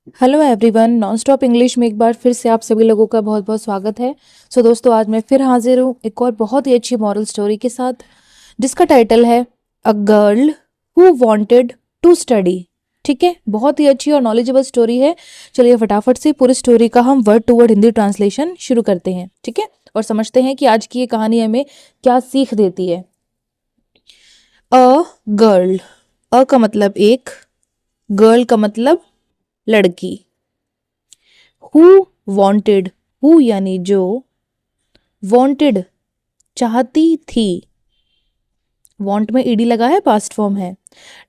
Hello everyone, non stop English में एक बार फिर से आप सभी लोगों का बहुत बहुत स्वागत है। दोस्तों, आज मैं फिर हाजिर हूँ एक और बहुत ही अच्छी मॉरल स्टोरी के साथ, जिसका टाइटल है a girl who wanted to study. ठीक है, बहुत ही अच्छी और नॉलेजेबल स्टोरी है। चलिए फटाफट से पूरी स्टोरी का हम word to word Hindi translation शुरू करते हैं। ठीक है, और समझते हैं कि आज की ये कहानी हमें क्या सीख देती है। अ गर्ल, अ का मतलब एक, गर्ल का मतलब लड़की। हु वांटेड, हु यानी जो, वांटेड चाहती थी, वांट में ईडी लगा है, पास्ट फॉर्म है।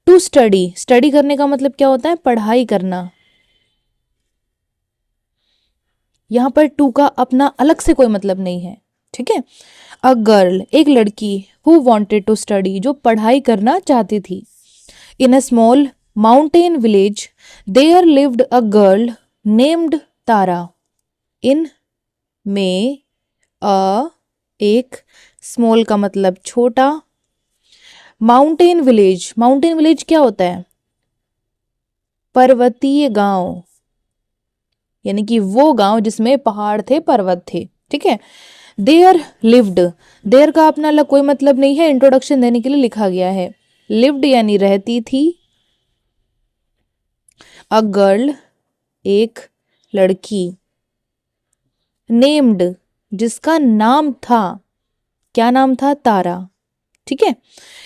टू स्टडी, स्टडी करने का मतलब क्या होता है? पढ़ाई करना। यहां पर टू का अपना अलग से कोई मतलब नहीं है। ठीक है, अ गर्ल एक लड़की, हु वांटेड टू स्टडी जो पढ़ाई करना चाहती थी। In a small mountain village there lived a girl named Tara. In में अ एक, स्मॉल का मतलब छोटा, माउंटेन विलेज, माउंटेन विलेज क्या होता है? पर्वतीय गांव, यानी कि वो गांव जिसमें पहाड़ थे, पर्वत थे। ठीक है, देयर लिव्ड, देयर का अपना अलग कोई मतलब नहीं है, इंट्रोडक्शन देने के लिए लिखा गया है। लिव्ड यानी रहती थी। अ गर्ल एक लड़की, नेम्ड जिसका नाम था, क्या नाम था? तारा। ठीक है,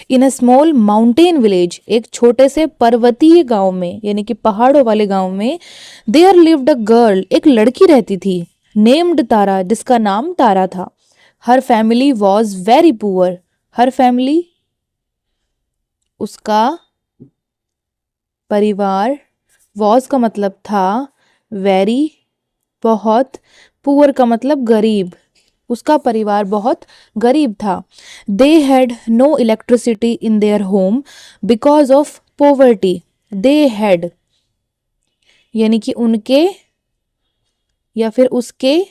इन अ स्मॉल माउंटेन विलेज एक छोटे से पर्वतीय गांव में, यानी कि पहाड़ों वाले गांव में, देयर लिव्ड अ गर्ल एक लड़की रहती थी, नेम्ड तारा जिसका नाम तारा था। Her family was very poor, her family उसका परिवार, वॉज का मतलब था, वेरी बहुत, पुअर का मतलब गरीब, उसका परिवार बहुत गरीब था। They had no electricity in their home because of poverty. They had यानी कि उनके या फिर उसके,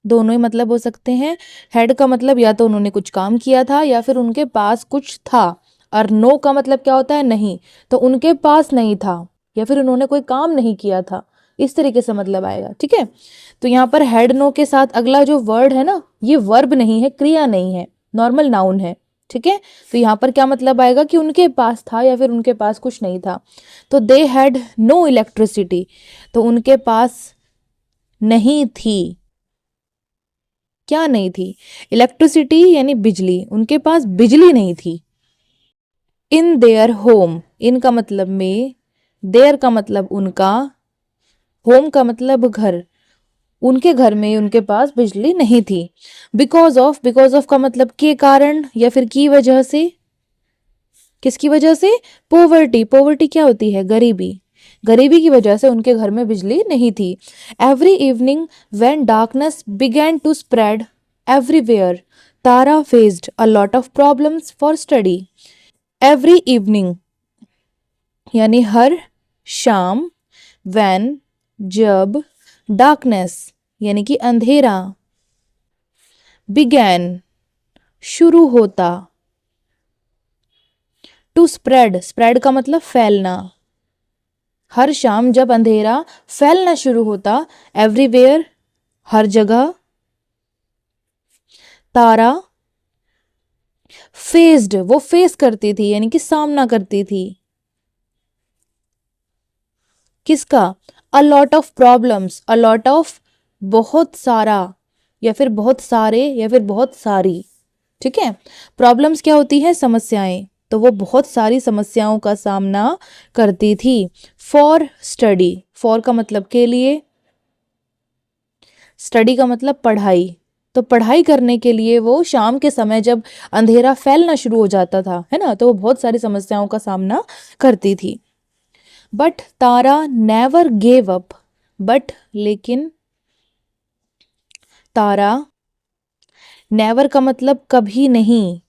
दोनों ही मतलब हो सकते हैं। हैड का मतलब या तो उन्होंने कुछ काम किया था या फिर उनके पास कुछ था, और नो का मतलब क्या होता है? नहीं। तो उनके पास नहीं था या फिर उन्होंने कोई काम नहीं किया था, इस तरीके से मतलब आएगा। ठीक है, तो यहाँ पर हैड नो के साथ अगला जो वर्ड है ना, ये वर्ब नहीं है, क्रिया नहीं है, नॉर्मल नाउन है। ठीक है, तो यहाँ पर क्या मतलब आएगा कि उनके पास था या फिर उनके पास कुछ नहीं था। तो दे हैड नो इलेक्ट्रिसिटी, तो उनके पास नहीं थी। क्या नहीं थी? इलेक्ट्रिसिटी यानी बिजली, उनके पास बिजली नहीं थी। इन देयर होम, इन का मतलब में, देयर का मतलब उनका, होम का मतलब घर, उनके घर में उनके पास बिजली नहीं थी। बिकॉज ऑफ, बिकॉज ऑफ का मतलब के कारण या फिर की वजह से। किसकी वजह से? पोवर्टी, पोवर्टी क्या होती है? गरीबी, गरीबी की वजह से उनके घर में बिजली नहीं थी। Every evening when darkness began to spread everywhere Tara faced a lot of problems for study. Every evening यानी हर शाम, व्हेन जब, डार्कनेस यानी कि अंधेरा, बिगैन शुरू होता, टू स्प्रेड, स्प्रेड का मतलब फैलना, हर शाम जब अंधेरा फैलना शुरू होता, एवरीवेयर हर जगह, तारा फेस्ड वो फेस करती थी यानी कि सामना करती थी, किसका? अ lot of problems, a lot of बहुत सारा, या फिर बहुत सारे, या फिर बहुत सारी। ठीक है, प्रॉब्लम्स क्या होती है? समस्याएं, तो वो बहुत सारी समस्याओं का सामना करती थी। फॉर स्टडी, फॉर का मतलब के लिए, स्टडी का मतलब पढ़ाई, तो पढ़ाई करने के लिए वो शाम के समय जब अंधेरा फैलना शुरू हो जाता था, है ना, तो वो बहुत सारी समस्याओं का सामना करती थी। But Tara never gave up, but लेकिन, तारा, नेवर का मतलब कभी नहीं,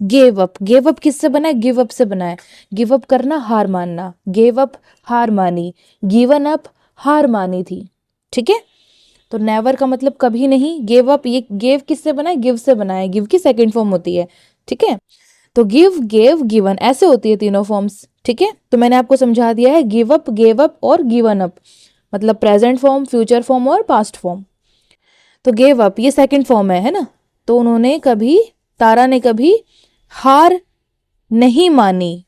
गेव अप, गेव अप किससे बना है? गिव अप से बना है। गिव अप करना, हार मानना, गेव अप हार मानी, गिवन अप हार मानी थी। ठीक है, तो नेवर का मतलब कभी नहीं, गेव अप, ये गेव किससे बना है? गिव से बना है, गिव की सेकंड फॉर्म होती है। ठीक है, तो गिव, गेव, गिवन ऐसे होती है तीनों फॉर्म्स। ठीक है, तो मैंने आपको समझा दिया है गिव अप, गेव अप और गिवन अप, मतलब प्रेजेंट फॉर्म, फ्यूचर फॉर्म और पास्ट फॉर्म। तो गेव अप ये सेकंड फॉर्म है ना। तो उन्होंने कभी, तारा ने कभी हार नहीं मानी,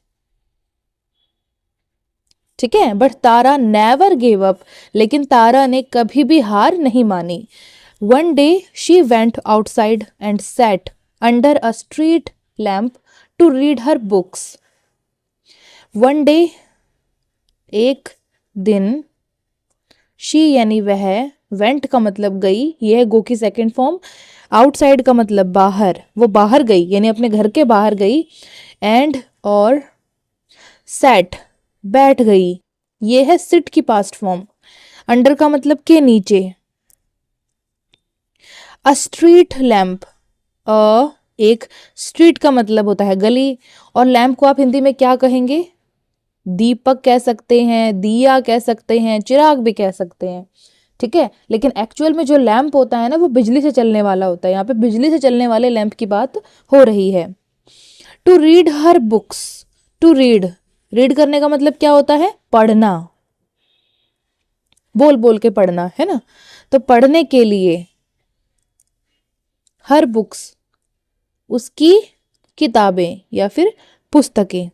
ठीक है, but Tara never gave up, लेकिन तारा ने कभी भी हार नहीं मानी। One day she went outside and sat under a street lamp to read her books. One day एक दिन, शी यानी वह, वेंट का मतलब गई, यह गो की सेकेंड फॉर्म, आउटसाइड का मतलब बाहर, वो बाहर गई यानी अपने घर के बाहर गई, एंड और सैट बैठ गई, ये है सिट की पास्ट फॉर्म। अंडर का मतलब के नीचे। अ स्ट्रीट लैम्प, एक स्ट्रीट का मतलब होता है गली, और लैम्प को आप हिंदी में क्या कहेंगे? दीपक कह सकते हैं, दिया कह सकते हैं, चिराग भी कह सकते हैं, ठीक है। लेकिन एक्चुअल में जो लैम्प होता है ना वो बिजली से चलने वाला होता है, यहाँ पे बिजली से चलने वाले लैम्प की बात हो रही है। To read her books, to read, read करने का मतलब क्या होता है? पढ़ना, बोल बोल के पढ़ना, है ना। तो पढ़ने के लिए, हर बुक्स उसकी किताबें या फिर पुस्तकें,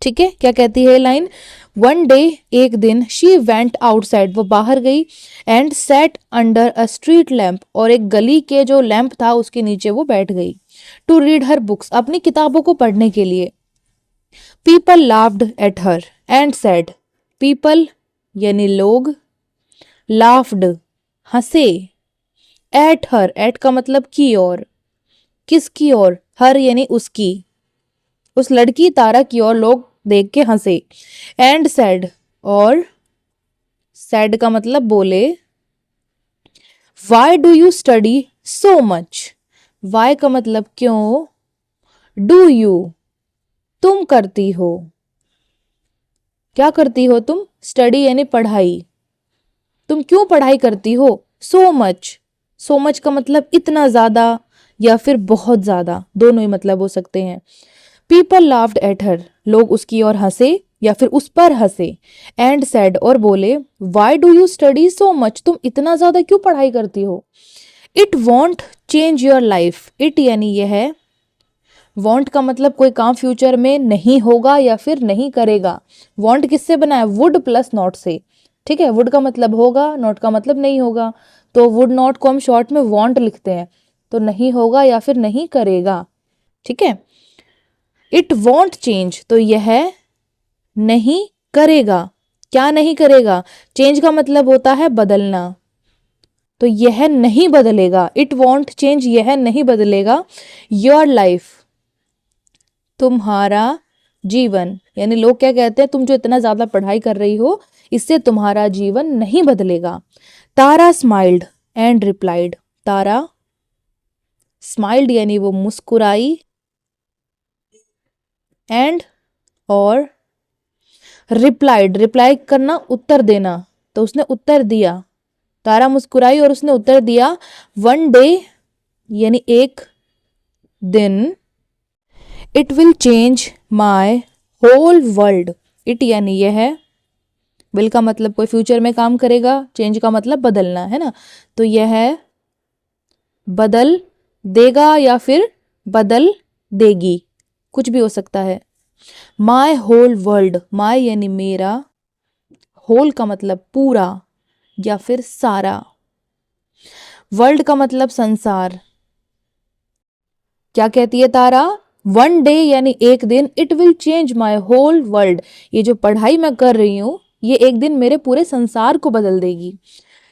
ठीक है। क्या कहती है लाइन? वन डे एक दिन, शी वेंट आउटसाइड वो बाहर गई, and set under a street lamp और एक गली के जो लैम्प था उसके नीचे वो बैठ गई। टू रीड हर बुक्स अपनी किताबों को पढ़ने के लिए। People laughed at her and said, people यानी लोग, लाफ्ड हंसे, एट हर, एट का मतलब की ओर, किसकी ओर? हर यानी उसकी, उस लड़की तारा की ओर लोग देख के हंसे। एंड सैड, और सैड का मतलब बोले। Why do you study so much, why का मतलब क्यों, डू यू तुम करती हो, क्या करती हो तुम? स्टडी यानी पढ़ाई, तुम क्यों पढ़ाई करती हो? सो मच, सो मच का मतलब इतना ज्यादा या फिर बहुत ज्यादा, दोनों ही मतलब हो सकते हैं। पीपल लाफ्ड एट हर, लोग उसकी ओर हंसे या फिर उस पर हंसे। एंड सैड, और बोले, why do you study so much, तुम इतना ज्यादा क्यों पढ़ाई करती हो? It won't change your life, it यानी यह, वॉन्ट का मतलब कोई काम फ्यूचर में नहीं होगा या फिर नहीं करेगा। वॉन्ट किससे बना है? वुड प्लस नॉट से, ठीक है। वुड का मतलब होगा, नॉट का मतलब नहीं होगा, तो वुड नॉट को हम शॉर्ट में वॉन्ट लिखते हैं, तो नहीं होगा या फिर नहीं करेगा, ठीक है। इट वॉन्ट चेंज, तो यह नहीं करेगा, क्या नहीं करेगा? चेंज का मतलब होता है बदलना, तो यह नहीं बदलेगा, इट वॉन्ट चेंज, यह नहीं बदलेगा। योर लाइफ, तुम्हारा जीवन, यानी लोग क्या कहते हैं? तुम जो इतना ज्यादा पढ़ाई कर रही हो इससे तुम्हारा जीवन नहीं बदलेगा। Tara smiled and replied, Tara smiled यानी वो मुस्कुराई, एंड और रिप्लाइड, रिप्लाई करना उत्तर देना, तो उसने उत्तर दिया, तारा मुस्कुराई और उसने उत्तर दिया। वन डे यानी एक दिन, it will change my whole world, it यानी यह है, विल का मतलब कोई फ्यूचर में काम करेगा, चेंज का मतलब बदलना, है ना। तो यह बदल देगा या फिर बदल देगी, कुछ भी हो सकता है। माई होल वर्ल्ड, माई यानी मेरा, होल का मतलब पूरा या फिर सारा, वर्ल्ड का मतलब संसार। क्या कहती है तारा? वन डे यानी एक दिन, it will change my whole world, ये जो पढ़ाई मैं कर रही हूं ये एक दिन मेरे पूरे संसार को बदल देगी।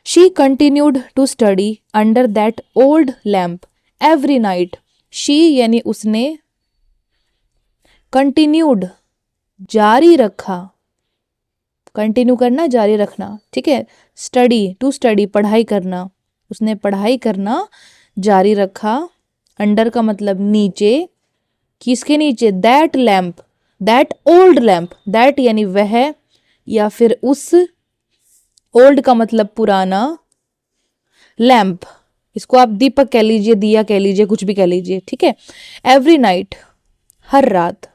She continued to study under that old lamp every night, she यानी उसने, कंटिन्यूड जारी रखा, कंटिन्यू करना, जारी रखना, ठीक है। स्टडी, टू स्टडी पढ़ाई करना, उसने पढ़ाई करना जारी रखा। अंडर का मतलब नीचे, किसके नीचे? That lamp, that old lamp, that यानी वह या फिर उस, ओल्ड का मतलब पुराना, लैम्प इसको आप दीपक कह लीजिए, दिया कह लीजिए, कुछ भी कह लीजिए, ठीक है। एवरी नाइट हर रात।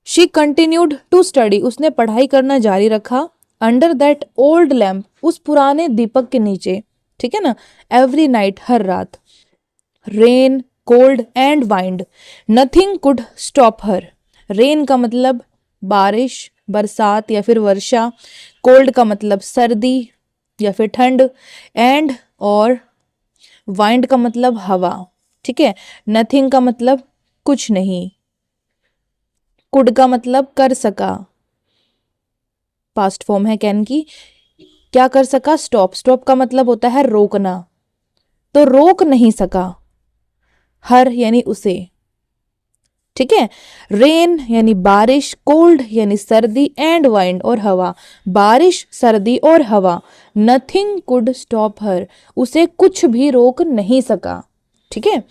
शी कंटिन्यूड टू स्टडी, उसने पढ़ाई करना जारी रखा। अंडर दैट ओल्ड लैम्प, उस पुराने दीपक के नीचे, ठीक है ना। एवरी नाइट, हर रात। Rain, cold and wind, nothing could stop her. Rain का मतलब बारिश, बरसात या फिर वर्षा। कोल्ड का मतलब सर्दी या फिर ठंड। एंड और वाइंड का मतलब हवा, ठीक है। नथिंग का मतलब कुछ नहीं। कुड का मतलब कर सका, पास्ट फॉर्म है कैन की। क्या कर सका? स्टॉप। स्टॉप का मतलब होता है रोकना, तो रोक नहीं सका। हर यानी उसे, ठीक है। रेन यानी बारिश, कोल्ड यानी सर्दी, एंड वाइंड और हवा। बारिश, सर्दी और हवा। नथिंग कुड स्टॉप हर, उसे कुछ भी रोक नहीं सका, ठीक है।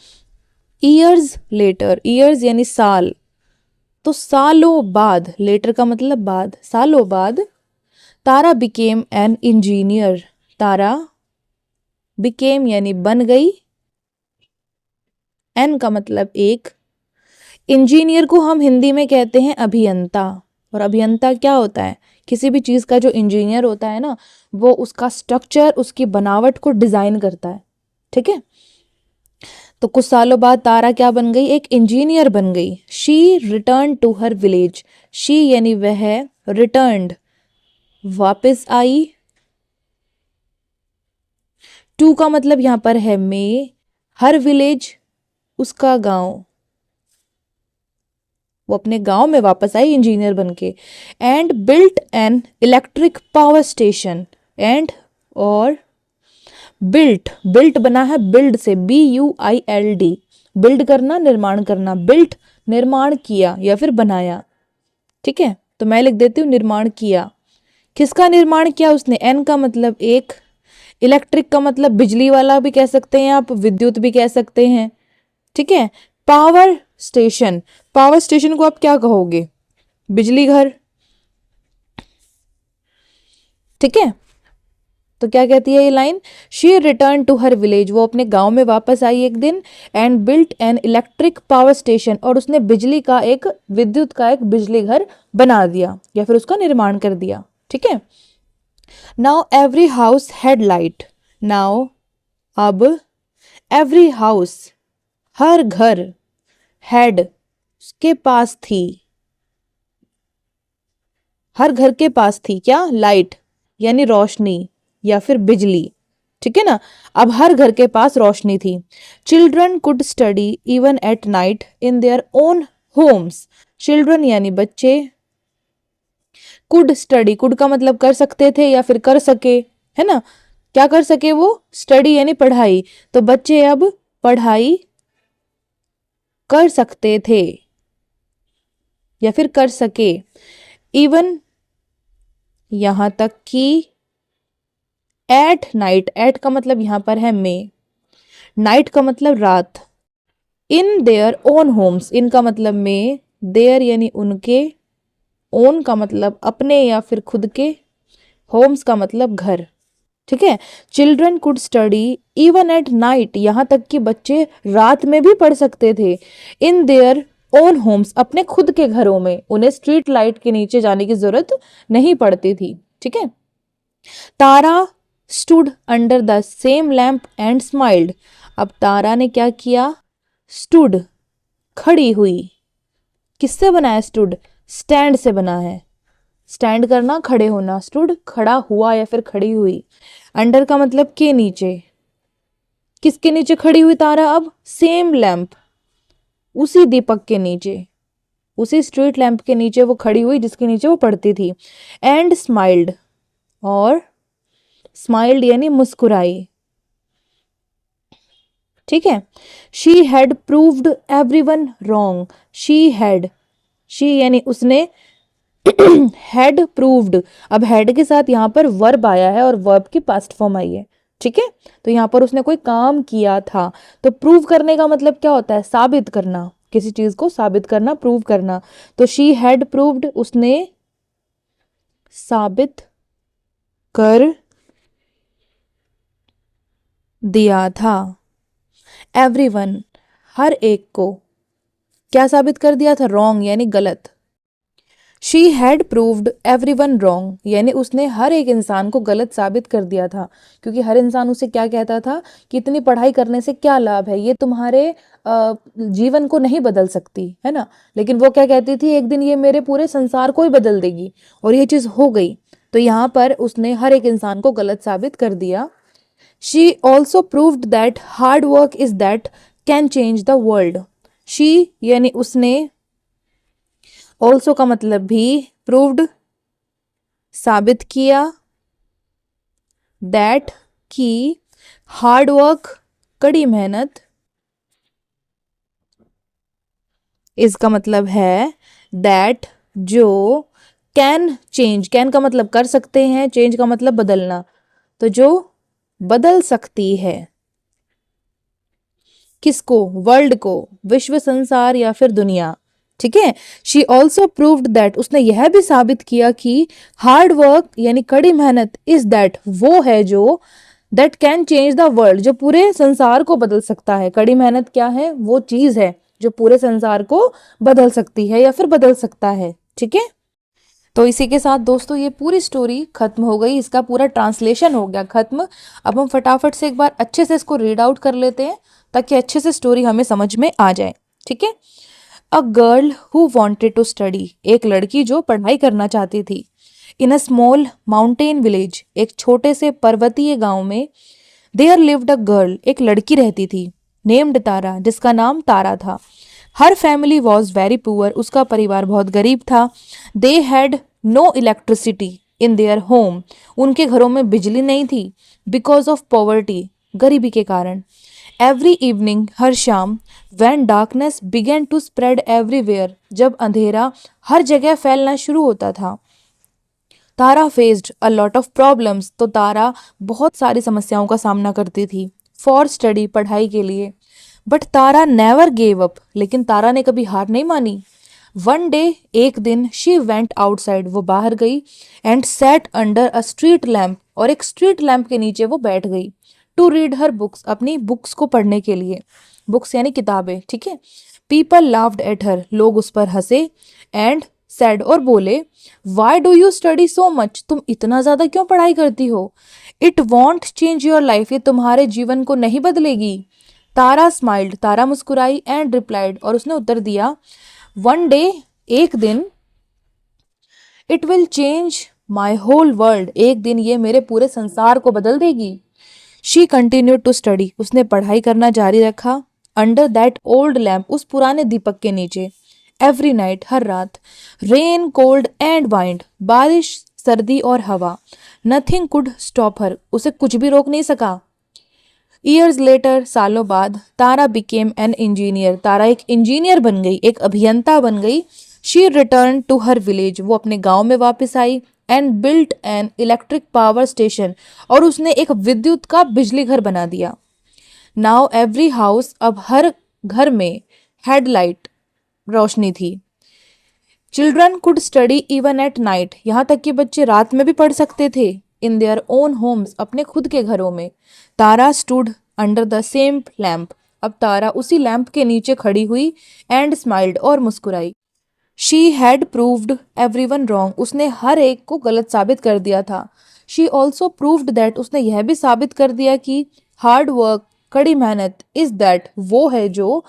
ईयर्स लेटर, ईयर्स यानी साल, तो सालों बाद, लेटर का मतलब बाद, सालों बाद। Tara became an engineer, Tara became यानी बन गई, एन का मतलब एक। इंजीनियर को हम हिंदी में कहते हैं अभियंता। और अभियंता क्या होता है? किसी भी चीज का जो इंजीनियर होता है ना, वो उसका स्ट्रक्चर, उसकी बनावट को डिजाइन करता है, ठीक है। तो कुछ सालों बाद तारा क्या बन गई? एक इंजीनियर बन गई। She return to her village, she यानी वह, रिटर्न्ड वापस आई। टू का मतलब यहां पर है में, हर विलेज उसका गांव, वो अपने गांव में वापस आई इंजीनियर बनके। And built an electric power station, and और बिल्ट, बिल्ट बना है बिल्ड से, BUILD, बिल्ड करना, निर्माण करना। बिल्ट निर्माण किया या फिर बनाया, ठीक है। तो मैं लिख देती हूँ निर्माण किया। किसका निर्माण किया उसने? एन का मतलब एक। इलेक्ट्रिक का मतलब बिजली वाला भी कह सकते हैं आप, विद्युत भी कह सकते हैं, ठीक है। पावर स्टेशन, पावर स्टेशन को आप क्या कहोगे? बिजली घर, ठीक है। तो क्या कहती है ये line? She return to her village, वो अपने गांव में वापस आई एक दिन। And built an electric power station, और उसने बिजली का एक, विद्युत का एक बिजली घर बना दिया या फिर उसका निर्माण कर दिया, ठीक है। Now every house head light, now अब, एवरी हाउस हर घर, हैड के पास थी, हर घर के पास थी क्या? लाइट यानी रोशनी या फिर बिजली, ठीक है ना। अब हर घर के पास रोशनी थी। Children could study even at night in their own homes, children यानी बच्चे, कुड स्टडी, कुड का मतलब कर सकते थे या फिर कर सके, है ना। क्या कर सके वो? स्टडी यानी पढ़ाई, तो बच्चे अब पढ़ाई कर सकते थे या फिर कर सके। इवन यहां तक कि, एट नाइट, एट का मतलब यहां पर है में, नाइट का मतलब रात। इन देयर ओन होम्स, इनका मतलब में, देयर यानी उनके, ओन का मतलब अपने या फिर खुद के, होम्स का मतलब घर, ठीक है। Children could study even at night, यहां तक कि बच्चे रात में भी पढ़ सकते थे। इन देयर ओन होम्स, अपने खुद के घरों में, उन्हें स्ट्रीट लाइट के नीचे जाने की जरूरत नहीं पड़ती थी, ठीक है। Tara stood under the same lamp and smiled, अब तारा ने क्या किया? स्टूड खड़ी हुई। किससे बना है स्टूड? स्टैंड से बना है, स्टैंड करना, खड़े होना। स्टूड खड़ा हुआ या फिर खड़ी हुई। अंडर का मतलब के नीचे, किसके नीचे खड़ी हुई तारा? अब सेम लैम्प, उसी दीपक के नीचे, उसी स्ट्रीट लैम्प के नीचे वो खड़ी हुई जिसके नीचे वो पढ़ती थी। एंड स्माइल्ड, और स्माइल्ड यानी मुस्कुराई, ठीक है। She had proved everyone wrong, she had, she यानी उसने, हैड प्रूव्ड, अब हैड के साथ यहाँ पर वर्ब आया है और वर्ब की पास्ट फॉर्म आई है, ठीक है। तो यहाँ पर उसने कोई काम किया था। तो प्रूव करने का मतलब क्या होता है? साबित करना, किसी चीज को साबित करना, प्रूव करना। तो शी हैड प्रूव्ड, उसने साबित कर दिया था। एवरीवन हर एक को, क्या साबित कर दिया था? रॉन्ग यानी गलत, she had proved everyone wrong, यानी उसने हर एक इंसान को गलत साबित कर दिया था, क्योंकि हर इंसान उसे क्या कहता था कि इतनी पढ़ाई करने से क्या लाभ है, ये तुम्हारे जीवन को नहीं बदल सकती है ना। लेकिन वो क्या कहती थी, एक दिन ये मेरे पूरे संसार को ही बदल देगी, और ये चीज हो गई। तो यहाँ पर उसने हर एक इंसान को गलत साबित कर दिया। She also proved that hard work is that can change the world. She यानी उसने, ऑल्सो का मतलब भी, प्रूव्ड साबित किया, दैट की हार्ड वर्क कड़ी मेहनत, इसका मतलब है दैट जो, कैन चेंज, कैन का मतलब कर सकते हैं, चेंज का मतलब बदलना, तो जो बदल सकती है किसको, वर्ल्ड को, विश्व, संसार या फिर दुनिया। ठीक है। शी ऑल्सो प्रूव्ड दैट, उसने यह भी साबित किया कि हार्ड वर्क यानी कड़ी मेहनत इज दैट, वो है जो, that can change the world, जो पूरे संसार को बदल सकता है। कड़ी मेहनत क्या है, वो चीज है जो पूरे संसार को बदल सकती है या फिर बदल सकता है। ठीक है। तो इसी के साथ दोस्तों ये पूरी स्टोरी खत्म हो गई, इसका पूरा ट्रांसलेशन हो गया खत्म। अब हम फटाफट से एक बार अच्छे से इसको रीड आउट कर लेते हैं, ताकि अच्छे से स्टोरी हमें समझ में आ जाए। ठीक है। A girl who wanted to study, एक लड़की जो पढ़ाई करना चाहती थी। In a small mountain village, एक छोटे से पर्वतीय गांव में। देयर लिव्ड अ गर्ल, एक लड़की रहती थी। नेम्ड तारा, जिसका नाम तारा था। Her family was very poor, उसका परिवार बहुत गरीब था। They had no electricity in their home, उनके घरों में बिजली नहीं थी। बिकॉज ऑफ पॉवर्टी, गरीबी के कारण। एवरी इवनिंग, हर शाम। When darkness began to spread everywhere, जब अंधेरा हर जगह फैलना शुरू होता था। Tara faced a lot of problems, तो तारा बहुत सारी समस्याओं का सामना करती थी। फॉर स्टडी, पढ़ाई के लिए। But Tara never gave up, लेकिन तारा ने कभी हार नहीं मानी। वन डे, एक दिन, शी वेंट आउटसाइड, वो बाहर गई। And sat under a street lamp, और एक स्ट्रीट लैम्प के नीचे वो बैठ गई। टू रीड हर बुक्स, अपनी बुक्स को पढ़ने के लिए। बुक्स यानी किताबें। ठीक है। पीपल लाफ्ड एट हर, लोग उस पर हंसे। एंड सैड, और बोले, why do you study so much, तुम इतना ज्यादा क्यों पढ़ाई करती हो। It won't change your life, ये तुम्हारे जीवन को नहीं बदलेगी। तारा स्माइल्ड, तारा मुस्कुराई। एंड रिप्लाइड, और उसने उत्तर दिया, वन डे, एक दिन, it will change my whole world, एक दिन ये मेरे पूरे संसार को बदल देगी। शी कंटिन्यूड टू स्टडी, उसने पढ़ाई करना जारी रखा। अंडर दैट ओल्ड लैम्प, उस पुराने दीपक के नीचे। एवरी नाइट, हर रात। रेन, कोल्ड एंड वाइंड, बारिश, सर्दी और हवा। नथिंग कुड स्टॉप हर, उसे कुछ भी रोक नहीं सका। ईयर्स लेटर, सालों बाद। Tara became an engineer, Tara एक इंजीनियर बन गई, एक अभियंता बन गई। She return to her village, वो अपने गांव में वापस आई। And built an electric power station, और उसने एक विद्युत का बिजली घर बना दिया। नाउ एवरी हाउस, अब हर घर में, हेडलाइट, रोशनी थी। Children could study even at night, यहाँ तक कि बच्चे रात में भी पढ़ सकते थे। इन देयर ओन होम्स, अपने खुद के घरों में। Tara stood under the same lamp, अब तारा उसी लैम्प के नीचे खड़ी हुई। एंड स्माइल्ड, और मुस्कुराई। She had proved everyone wrong, उसने हर एक को गलत साबित कर दिया था। शी ऑल्सो प्रूव्ड दैट, उसने यह भी साबित कर दिया कि हार्ड वर्क, कड़ी मेहनत, इज दैट, वो है जो,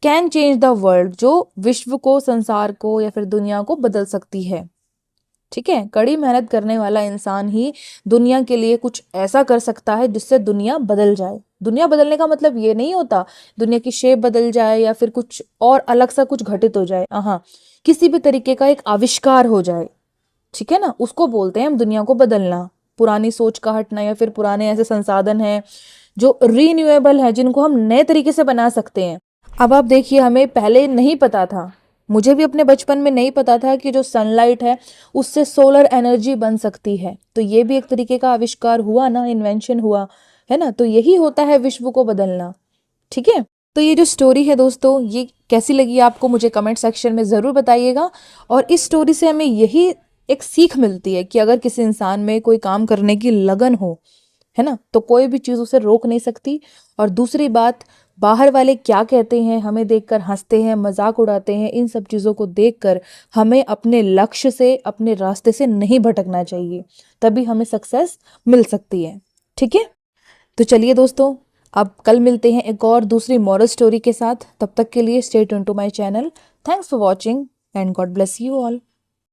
कैन चेंज द वर्ल्ड, जो विश्व को, संसार को या फिर दुनिया को बदल सकती है। ठीक है। कड़ी मेहनत करने वाला इंसान ही दुनिया के लिए कुछ ऐसा कर सकता है जिससे दुनिया बदल जाए। दुनिया बदलने का मतलब ये नहीं होता दुनिया की शेप बदल जाए या फिर कुछ और अलग सा कुछ घटित हो जाए। हाँ, किसी भी तरीके का एक आविष्कार हो जाए, ठीक है ना, उसको बोलते हैं हम दुनिया को बदलना। पुरानी सोच का हटना, या फिर पुराने ऐसे संसाधन हैं जो रीन्यूएबल हैं, जिनको हम नए तरीके से बना सकते हैं। अब आप देखिए, हमें पहले नहीं पता था, मुझे भी अपने बचपन में नहीं पता था कि जो सनलाइट है उससे सोलर एनर्जी बन सकती है। तो ये भी एक तरीके का आविष्कार हुआ ना, इन्वेंशन हुआ है ना। तो यही होता है विश्व को बदलना। ठीक है। तो ये जो स्टोरी है दोस्तों, ये कैसी लगी आपको, मुझे कमेंट सेक्शन में ज़रूर बताइएगा। और इस स्टोरी से हमें यही एक सीख मिलती है कि अगर किसी इंसान में कोई काम करने की लगन हो, है ना, तो कोई भी चीज़ उसे रोक नहीं सकती। और दूसरी बात, बाहर वाले क्या कहते हैं, हमें देखकर हंसते हैं, मजाक उड़ाते हैं, इन सब चीज़ों को देखकर हमें अपने लक्ष्य से, अपने रास्ते से नहीं भटकना चाहिए, तभी हमें सक्सेस मिल सकती है। ठीक है, तो चलिए दोस्तों, अब कल मिलते हैं एक और दूसरी मॉरल स्टोरी के साथ। तब तक के लिए stay tuned to my channel. Thanks for watching and God bless you all.